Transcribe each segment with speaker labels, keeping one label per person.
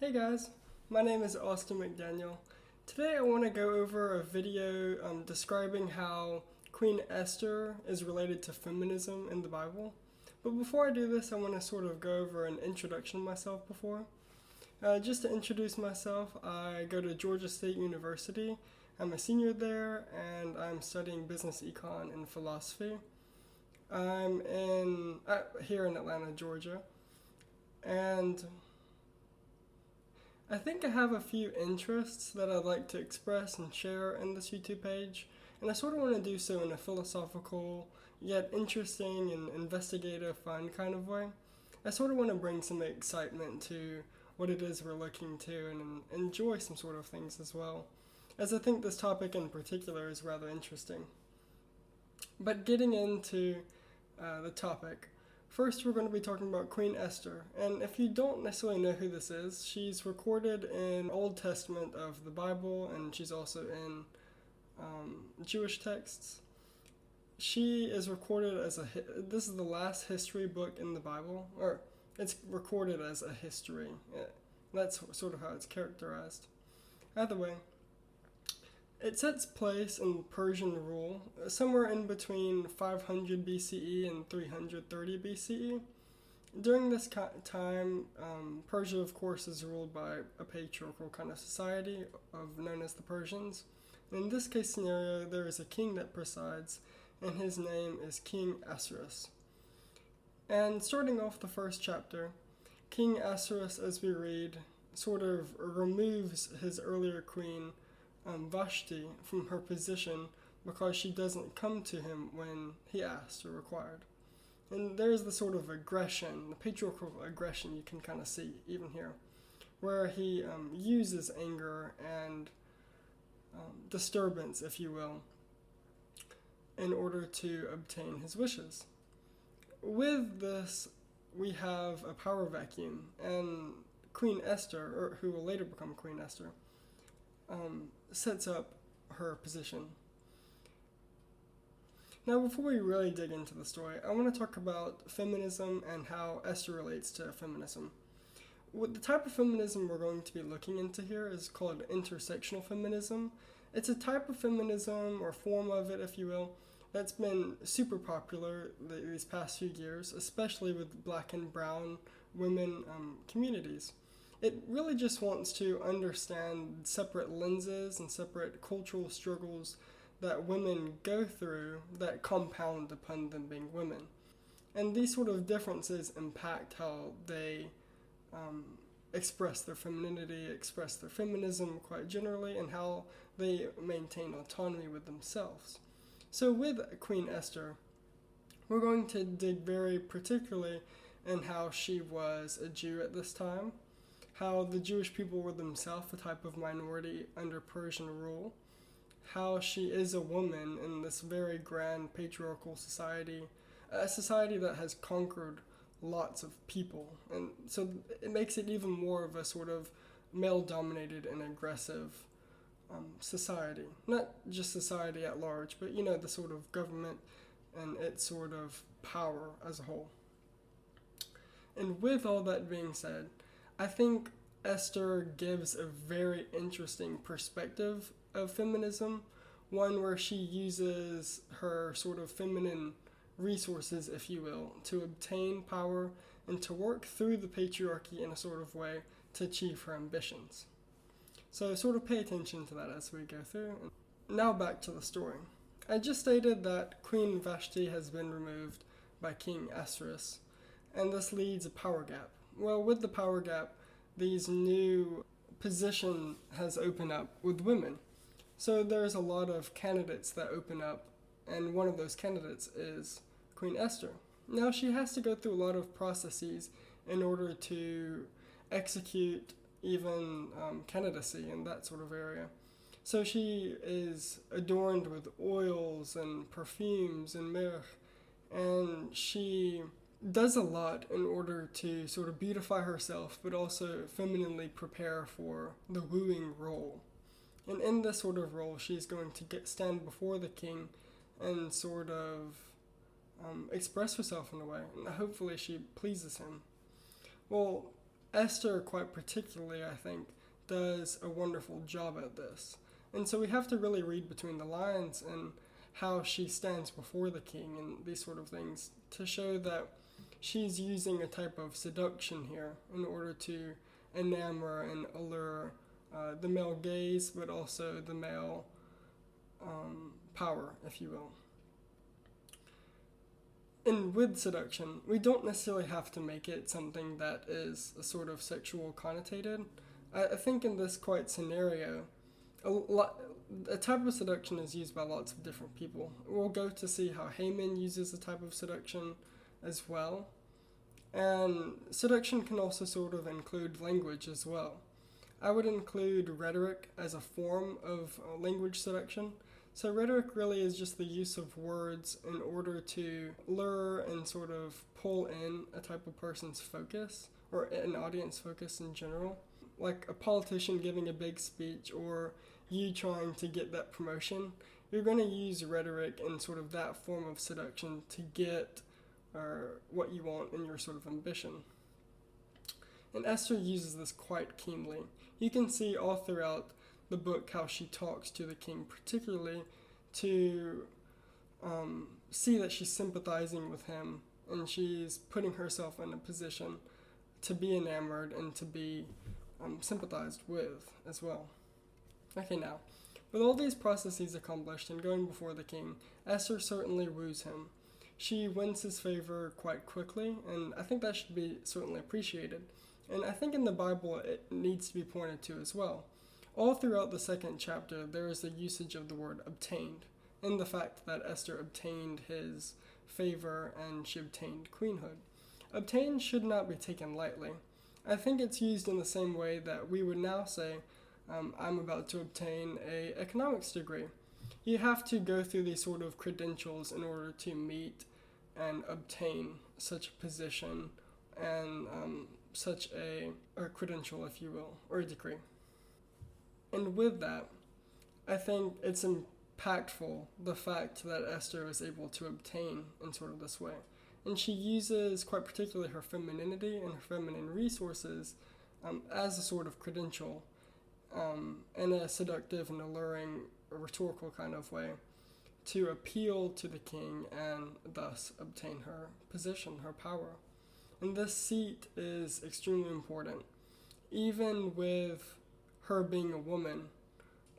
Speaker 1: Hey guys, my name is Austin McDaniel. Today I want to go over a video describing how Queen Esther is related to feminism in the Bible. But before I do this, I want to sort of go over an introduction of myself before. Just to introduce myself, I go to Georgia State University. I'm a senior there and I'm studying business econ and philosophy. Here in Atlanta, Georgia. And I think I have a few interests that I'd like to express and share in this YouTube page, and I sort of want to do so in a philosophical, yet interesting and investigative, fun kind of way. I sort of want to bring some excitement to what it is we're looking to and enjoy some sort of things as well, as I think this topic in particular is rather interesting. But getting into the topic, first, we're going to be talking about Queen Esther, and if you don't necessarily know who this is, she's recorded in Old Testament of the Bible, and she's also in Jewish texts. She is recorded as this is the last history book in the Bible, or it's recorded as a history. That's sort of how it's characterized. Either way, it sets place in Persian rule, somewhere in between 500 BCE and 330 BCE. During this time, Persia, of course, is ruled by a patriarchal kind of society known as the Persians. In this case scenario, there is a king that presides, and his name is King Ahasuerus. And starting off the first chapter, King Ahasuerus, as we read, sort of removes his earlier queen, Vashti, from her position because she doesn't come to him when he asked or required. And there's the sort of aggression, the patriarchal aggression you can kind of see even here, where he uses anger and disturbance, if you will, in order to obtain his wishes. With this, we have a power vacuum, and Queen Esther, or who will later become Queen Esther, sets up her position. Now, before we really dig into the story, I want to talk about feminism and how Esther relates to feminism. The type of feminism we're going to be looking into here is called intersectional feminism. It's a type of feminism, or form of it, if you will, that's been super popular these past few years, especially with black and brown women communities. It really just wants to understand separate lenses and separate cultural struggles that women go through that compound upon them being women. And these sort of differences impact how they express their femininity, express their feminism quite generally, and how they maintain autonomy with themselves. So with Queen Esther, we're going to dig very particularly in how she was a Jew at this time, how the Jewish people were themselves a type of minority under Persian rule, how she is a woman in this very grand patriarchal society, a society that has conquered lots of people. And so it makes it even more of a sort of male-dominated and aggressive society. Not just society at large, but the sort of government and its sort of power as a whole. And with all that being said, I think Esther gives a very interesting perspective of feminism, one where she uses her sort of feminine resources, if you will, to obtain power and to work through the patriarchy in a sort of way to achieve her ambitions. So sort of pay attention to that as we go through. Now back to the story. I just stated that Queen Vashti has been removed by King Ahasuerus, and this leads a power gap. Well, with the power gap, these new position has opened up with women. So there's a lot of candidates that open up, and one of those candidates is Queen Esther. Now she has to go through a lot of processes in order to execute even candidacy in that sort of area. So she is adorned with oils and perfumes and myrrh, and she does a lot in order to sort of beautify herself, but also femininely prepare for the wooing role. And in this sort of role, she's going to stand before the king and sort of express herself in a way, and hopefully she pleases him. Well, Esther, quite particularly, I think, does a wonderful job at this. And so we have to really read between the lines and how she stands before the king and these sort of things to show that she's using a type of seduction here in order to enamor and allure the male gaze, but also the male power, if you will. And with seduction, we don't necessarily have to make it something that is a sort of sexual connotated. I think in this quite scenario, a type of seduction is used by lots of different people. We'll go to see how Haman uses a type of seduction as well. And seduction can also sort of include language as well. I would include rhetoric as a form of language seduction. So rhetoric really is just the use of words in order to lure and sort of pull in a type of person's focus, or an audience focus in general. Like a politician giving a big speech, or you trying to get that promotion, you're going to use rhetoric and sort of that form of seduction to get what you want in your sort of ambition. And Esther uses this quite keenly. You can see all throughout the book how she talks to the king, particularly to see that she's sympathizing with him and she's putting herself in a position to be enamored and to be sympathized with as well. Okay, now, with all these processes accomplished and going before the king, Esther certainly woos him. She wins his favor quite quickly, and I think that should be certainly appreciated. And I think in the Bible it needs to be pointed to as well. All throughout the second chapter, there is a usage of the word obtained, and the fact that Esther obtained his favor and she obtained queenhood. Obtained should not be taken lightly. I think it's used in the same way that we would now say, I'm about to obtain an economics degree. You have to go through these sort of credentials in order to meet and obtain such a position and such a credential, if you will, or a degree. And with that, I think it's impactful the fact that Esther is able to obtain in sort of this way. And she uses quite particularly her femininity and her feminine resources as a sort of credential in a seductive and alluring rhetorical kind of way to appeal to the king and thus obtain her position, her power. And this seat is extremely important. Even with her being a woman,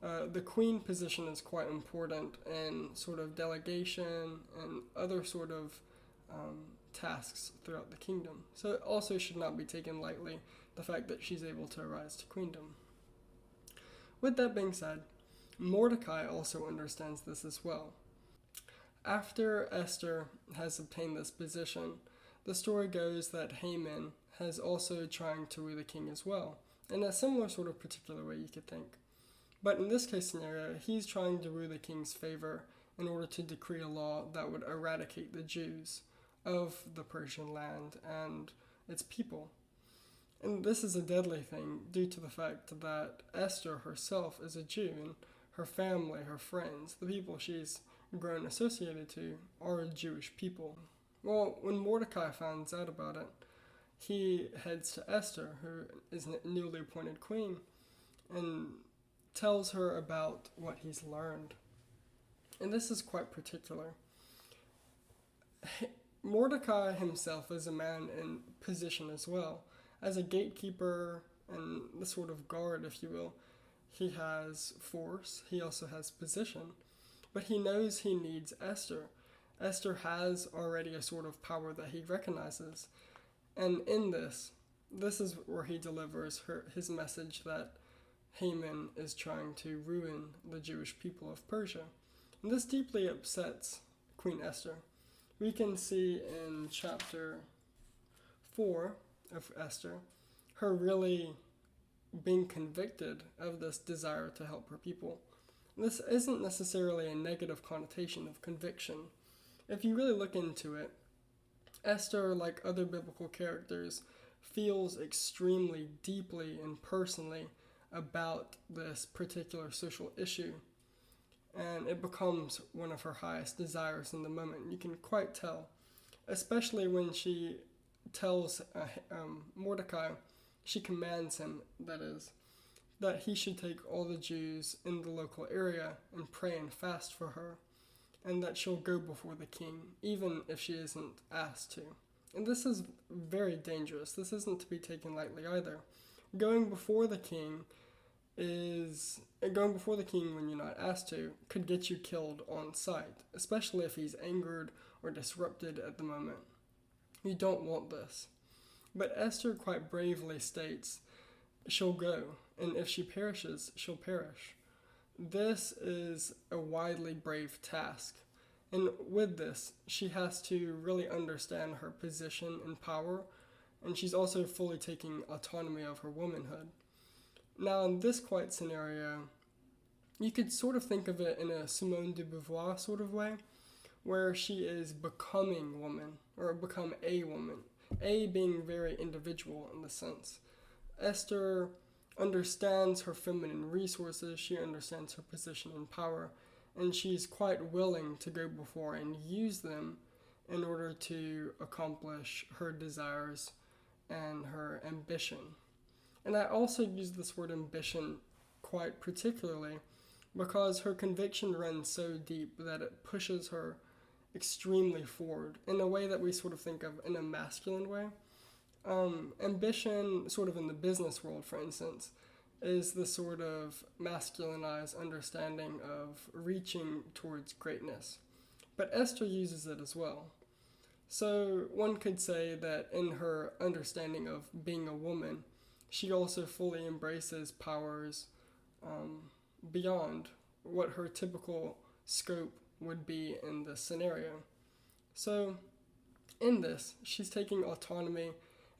Speaker 1: the queen position is quite important in sort of delegation and other sort of tasks throughout the kingdom. So it also should not be taken lightly, the fact that she's able to rise to queendom. With that being said, Mordecai also understands this as well. After Esther has obtained this position, the story goes that Haman has also trying to woo the king as well, in a similar sort of particular way you could think. But in this case scenario, he's trying to woo the king's favor in order to decree a law that would eradicate the Jews of the Persian land and its people. And this is a deadly thing due to the fact that Esther herself is a Jew, and her family, her friends, the people she's grown associated to are Jewish people. Well, when Mordecai finds out about it, he heads to Esther, who is a newly appointed queen, and tells her about what he's learned. And this is quite particular. Mordecai himself is a man in position as well. As a gatekeeper and the sort of guard, if you will, he has force, he also has position, but he knows he needs Esther. Esther has already a sort of power that he recognizes, and in this is where he delivers his message that Haman is trying to ruin the Jewish people of Persia. And this deeply upsets Queen Esther. We can see in chapter 4 of Esther, her really being convicted of this desire to help her people. This isn't necessarily a negative connotation of conviction. If you really look into it, Esther, like other biblical characters, feels extremely deeply and personally about this particular social issue, and it becomes one of her highest desires in the moment. You can quite tell, especially when she tells Mordecai She commands him, that is, that he should take all the Jews in the local area and pray and fast for her, and that she'll go before the king, even if she isn't asked to. And this is very dangerous. This isn't to be taken lightly either. Going before the king when you're not asked to could get you killed on sight, especially if he's angered or disrupted at the moment. You don't want this. But Esther quite bravely states she'll go, and if she perishes, she'll perish. This is a widely brave task, and with this, she has to really understand her position and power, and she's also fully taking autonomy of her womanhood. Now, in this quiet scenario, you could sort of think of it in a Simone de Beauvoir sort of way, where she is becoming woman, or become a woman, a being very individual in the sense. Esther understands her feminine resources, she understands her position and power, and she's quite willing to go before and use them in order to accomplish her desires and her ambition. And I also use this word ambition quite particularly because her conviction runs so deep that it pushes her extremely forward in a way that we sort of think of in a masculine way. Ambition, sort of in the business world, for instance, is the sort of masculinized understanding of reaching towards greatness. But Esther uses it as well. So one could say that in her understanding of being a woman, she also fully embraces powers beyond what her typical scope would be in this scenario. So in this, she's taking autonomy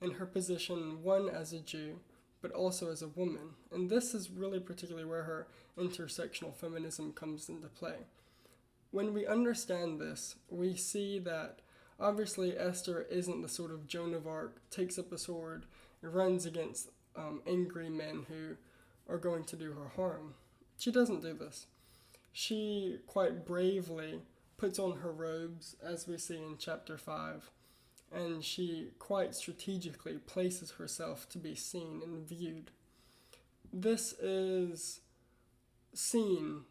Speaker 1: in her position, one as a Jew, but also as a woman. And this is really particularly where her intersectional feminism comes into play. When we understand this, we see that obviously Esther isn't the sort of Joan of Arc, takes up a sword, runs against angry men who are going to do her harm. She doesn't do this. She quite bravely puts on her robes, as we see in chapter 5, and she quite strategically places herself to be seen and viewed. This is seen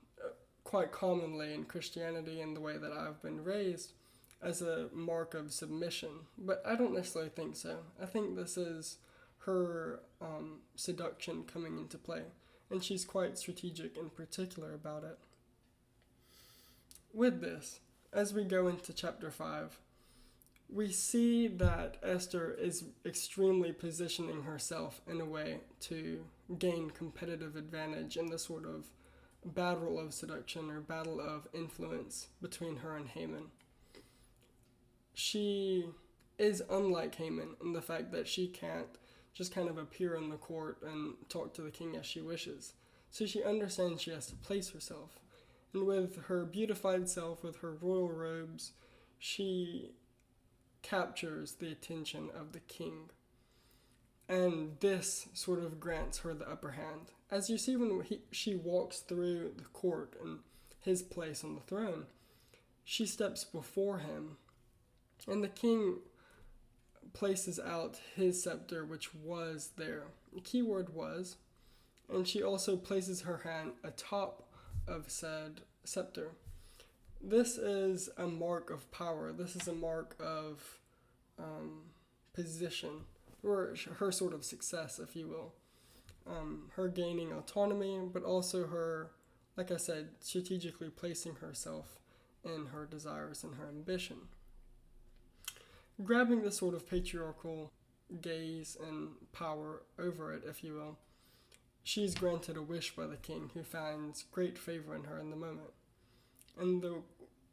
Speaker 1: quite commonly in Christianity and the way that I've been raised as a mark of submission, but I don't necessarily think so. I think this is her seduction coming into play, and she's quite strategic and particular about it. With this, as we go into chapter 5, we see that Esther is extremely positioning herself in a way to gain competitive advantage in the sort of battle of seduction or battle of influence between her and Haman. She is unlike Haman in the fact that she can't just kind of appear in the court and talk to the king as she wishes. So she understands she has to place herself. And with her beautified self, with her royal robes, she captures the attention of the king. And this sort of grants her the upper hand. As you see when she walks through the court and his place on the throne, she steps before him, and the king places out his scepter, which was there. The key word was, and she also places her hand atop of said scepter. This is a mark of power. This is a mark of position, or her sort of success, if you will. Her gaining autonomy, but also her, like I said, strategically placing herself in her desires and her ambition. Grabbing the sort of patriarchal gaze and power over it, if you will, she's granted a wish by the king, who finds great favor in her in the moment. And the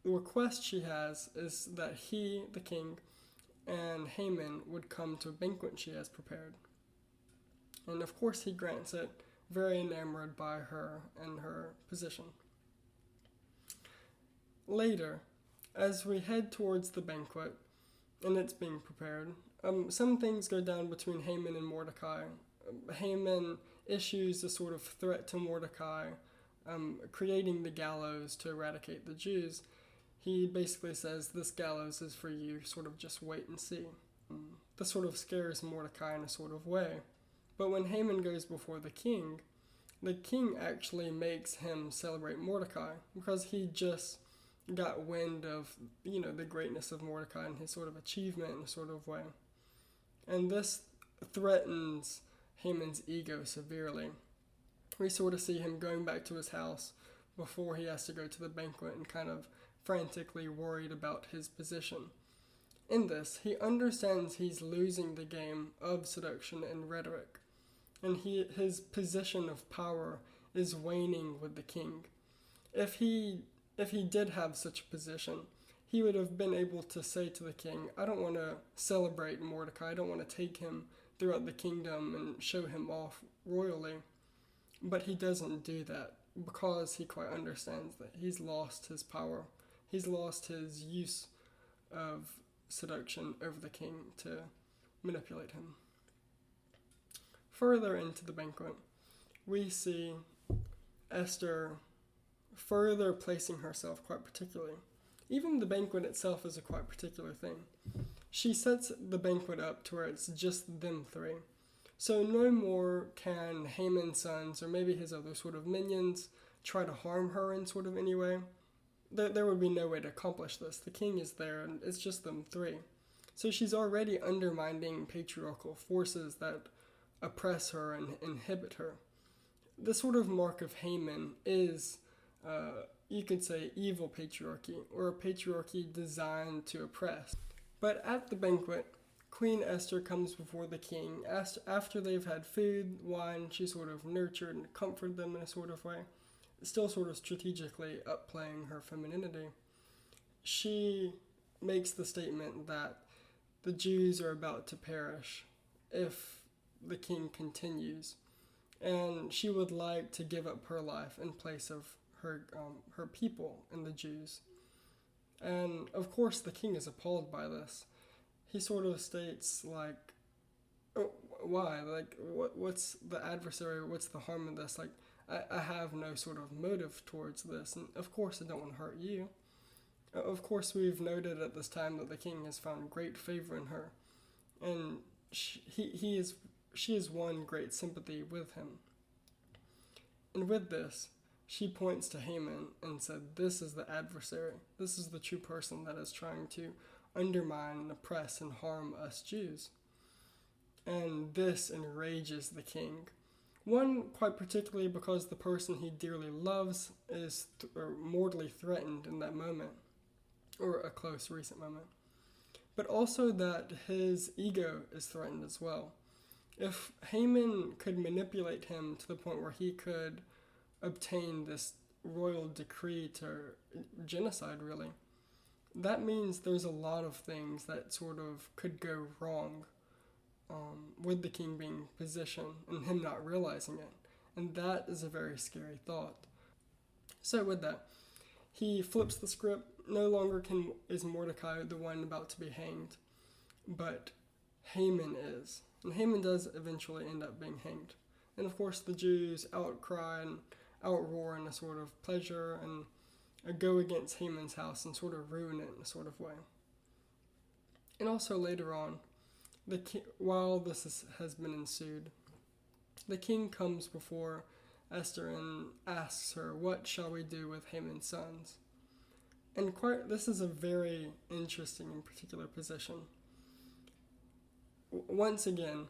Speaker 1: request she has is that he, the king, and Haman would come to a banquet she has prepared. And of course he grants it, very enamored by her and her position. Later, as we head towards the banquet, and it's being prepared, some things go down between Haman and Mordecai. Haman issues a sort of threat to Mordecai, creating the gallows to eradicate the Jews. He basically says, this gallows is for you, sort of just wait and see. This sort of scares Mordecai in a sort of way, But when Haman goes before the king actually makes him celebrate Mordecai because he just got wind of, the greatness of Mordecai and his sort of achievement in a sort of way. And this threatens Haman's ego severely. We sort of see him going back to his house before he has to go to the banquet and kind of frantically worried about his position. In this, he understands he's losing the game of seduction and rhetoric, and his position of power is waning with the king. If he did have such a position, he would have been able to say to the king, I don't want to celebrate Mordecai, I don't want to take him throughout the kingdom and show him off royally. But he doesn't do that because he quite understands that he's lost his power. He's lost his use of seduction over the king to manipulate him. Further into the banquet, we see Esther further placing herself quite particularly. Even the banquet itself is a quite particular thing. She sets the banquet up to where it's just them three. So no more can Haman's sons or maybe his other sort of minions try to harm her in sort of any way. There would be no way to accomplish this. The king is there and it's just them three. So she's already undermining patriarchal forces that oppress her and inhibit her. The sort of mark of Haman is, you could say, evil patriarchy, or a patriarchy designed to oppress. But at the banquet, Queen Esther comes before the king. After they've had food, wine, she sort of nurtured and comforted them in a sort of way, still sort of strategically upplaying her femininity. She makes the statement that the Jews are about to perish if the king continues, and she would like to give up her life in place of her people and the Jews. And of course the king is appalled by this. He sort of states like, oh, why? Like, what's the adversary? What's the harm in this? Like, I have no sort of motive towards this, and of course I don't want to hurt you. Of course we've noted at this time that the king has found great favor in her, and she has won great sympathy with him. And with this, she points to Haman and said, this is the adversary. This is the true person that is trying to undermine and oppress and harm us Jews. And this enrages the king. One, quite particularly because the person he dearly loves is mortally threatened in that moment, or a close recent moment. But also that his ego is threatened as well. If Haman could manipulate him to the point where he could obtain this royal decree to genocide, really, that means there's a lot of things that sort of could go wrong with the king being positioned and him not realizing it. And that is a very scary thought. So with that, he flips the script. No longer is Mordecai the one about to be hanged, but Haman is. And Haman does eventually end up being hanged. And of course the Jews outcry and outroar in a sort of pleasure and go against Haman's house and sort of ruin it in a sort of way. And also later on, while this has been ensued, the king comes before Esther and asks her, what shall we do with Haman's sons? And this is a very interesting and particular position. Once again,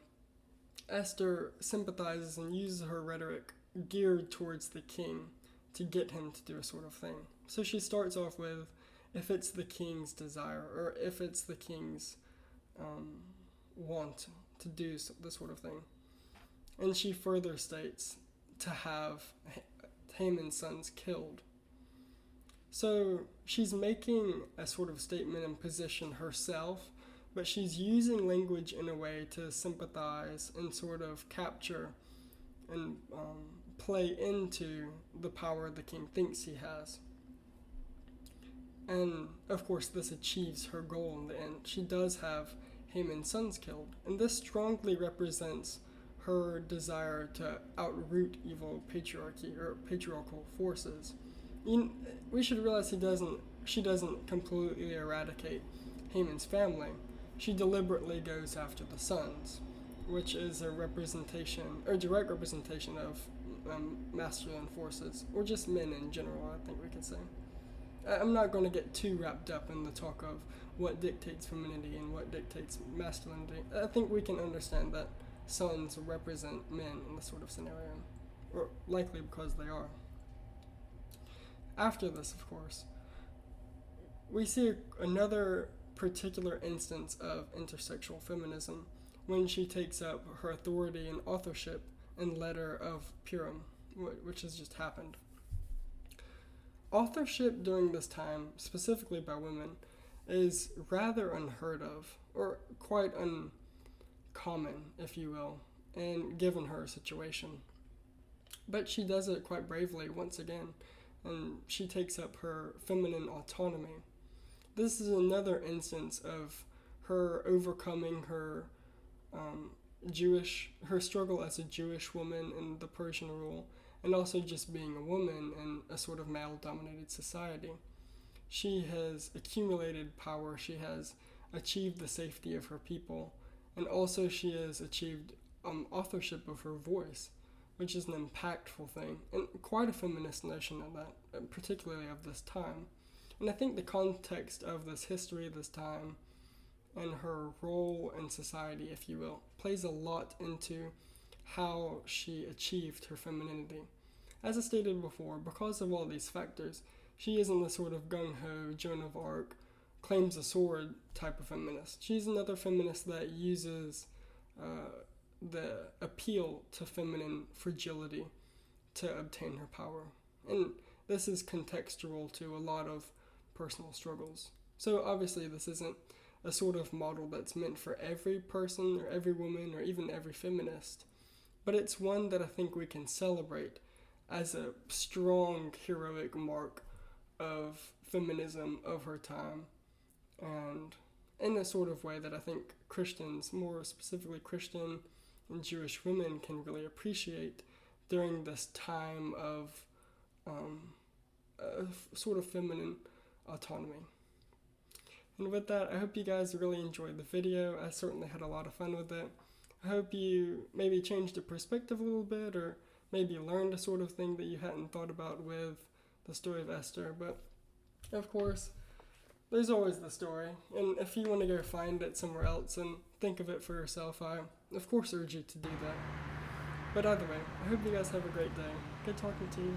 Speaker 1: Esther sympathizes and uses her rhetoric geared towards the king to get him to do a sort of thing. So she starts off with, if it's the king's desire, or if it's the king's want to do this sort of thing. And she further states to have Haman's sons killed. So she's making a sort of statement and position herself, but she's using language in a way to sympathize and sort of capture and play into the power the king thinks he has. And of course this achieves her goal in the end. She does have Haman's sons killed, and this strongly represents her desire to outroot evil patriarchy or patriarchal forces. We should realize she doesn't completely eradicate Haman's family. She deliberately goes after the sons, which is a representation, or direct representation of masculine forces, or just men in general, I think we could say. I'm not going to get too wrapped up in the talk of what dictates femininity and what dictates masculinity. I think we can understand that sons represent men in this sort of scenario, or likely because they are. After this, of course, we see another particular instance of intersectional feminism when she takes up her authority and authorship in Letter of Purim, which has just happened. Authorship during this time, specifically by women, is rather unheard of, or quite uncommon, if you will, and given her situation. But she does it quite bravely once again, and she takes up her feminine autonomy. This is another instance of her overcoming her her struggle as a Jewish woman in the Persian rule, and also just being a woman in a sort of male-dominated society. She has accumulated power, she has achieved the safety of her people, and also she has achieved authorship of her voice, which is an impactful thing, and quite a feminist notion of that, particularly of this time. And I think the context of this history, this time, and her role in society, if you will, plays a lot into how she achieved her femininity. As I stated before, because of all these factors, she isn't the sort of gung-ho, Joan of Arc, claims a sword type of feminist. She's another feminist that uses the appeal to feminine fragility to obtain her power. And this is contextual to a lot of personal struggles. So obviously this isn't a sort of model that's meant for every person or every woman or even every feminist, but it's one that I think we can celebrate as a strong, heroic mark of feminism of her time, and in a sort of way that I think Christians, more specifically Christian and Jewish women, can really appreciate during this time of sort of feminine autonomy. And with that, I hope you guys really enjoyed the video. I certainly had a lot of fun with it. I hope you maybe changed your perspective a little bit, or maybe learned a sort of thing that you hadn't thought about with the story of Esther. But of course, there's always the story, and if you want to go find it somewhere else and think of it for yourself, I of course urge you to do that. But either way, I hope you guys have a great day. Good talking to you.